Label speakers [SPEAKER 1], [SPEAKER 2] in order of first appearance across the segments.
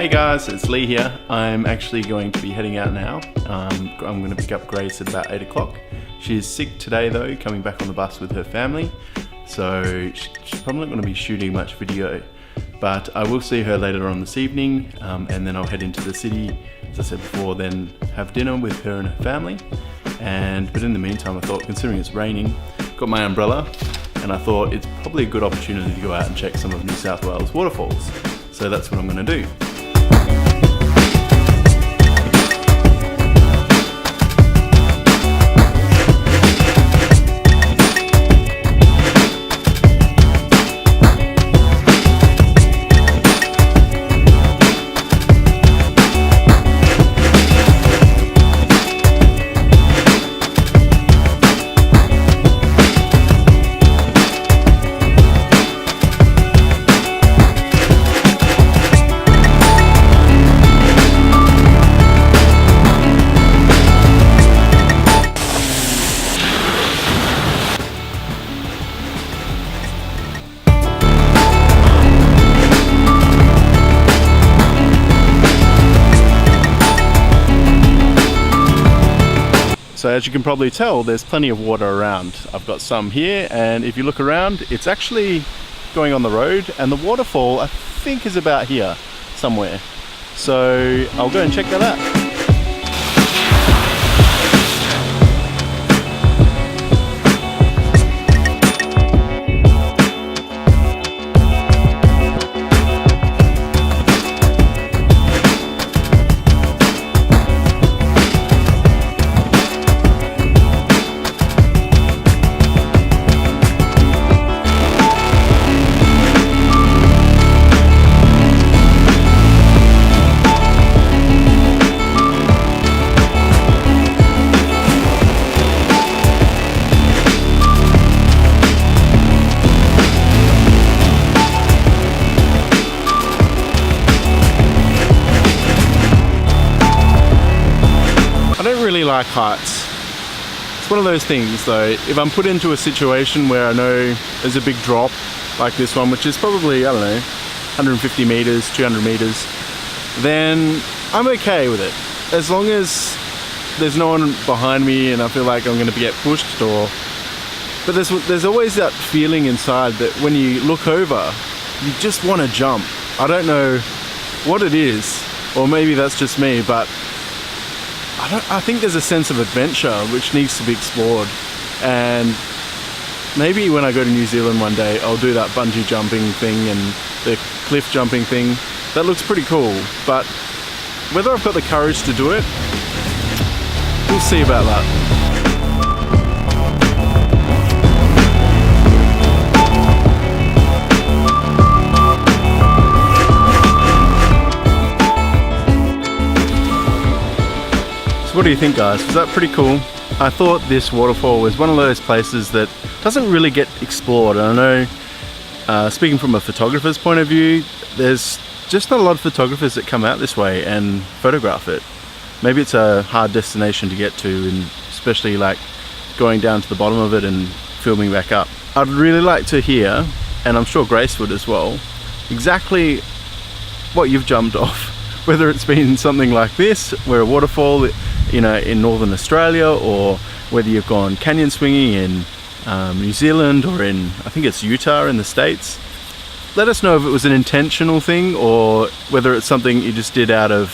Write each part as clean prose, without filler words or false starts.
[SPEAKER 1] Hey guys, it's Leigh here. I'm actually going to be heading out now. I'm going to pick up Grace at about 8 o'clock. She is sick today though, coming back on the bus with her family. So she's probably not going to be shooting much video, but I will see her later on this evening, and then I'll head into the city, as I said before, then have dinner with her and her family. But in the meantime, I thought, considering it's raining, got my umbrella, and I thought it's probably a good opportunity to go out and check some of New South Wales waterfalls. So that's what I'm going to do. So as you can probably tell, there's plenty of water around. I've got some here, and if you look around, it's actually going on the road, and the waterfall I think is about here somewhere. So I'll go and check that out. I don't really like heights. It's one of those things though, if I'm put into a situation where I know there's a big drop like this one, which is probably, I don't know, 150 meters, 200 meters, then I'm okay with it. As long as there's no one behind me and I feel like I'm going to get pushed but there's always that feeling inside that when you look over, you just want to jump. I don't know what it is, or maybe that's just me, but I think there's a sense of adventure which needs to be explored, and maybe when I go to New Zealand one day I'll do that bungee jumping thing and the cliff jumping thing. That looks pretty cool, but whether I've got the courage to do it, we'll see about that. What do you think, guys? Was that pretty cool? I thought this waterfall was one of those places that doesn't really get explored. And I know, speaking from a photographer's point of view, there's just not a lot of photographers that come out this way and photograph it. Maybe it's a hard destination to get to, and especially like going down to the bottom of it and filming back up. I'd really like to hear, and I'm sure Grace would as well, exactly what you've jumped off. Whether it's been something like this, where a waterfall, you know, in Northern Australia, or whether you've gone canyon swinging in New Zealand, or in, I think it's Utah in the States. Let us know if it was an intentional thing, or whether it's something you just did out of,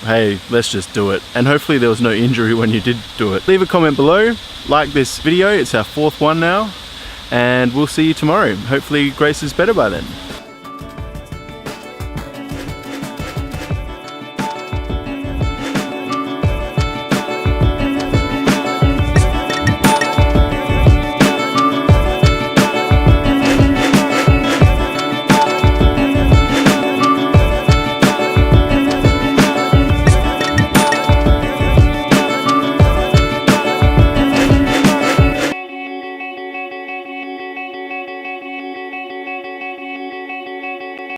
[SPEAKER 1] hey, let's just do it. And hopefully there was no injury when you did do it. Leave a comment below, like this video, it's our 4th one now, and we'll see you tomorrow. Hopefully Grace is better by then.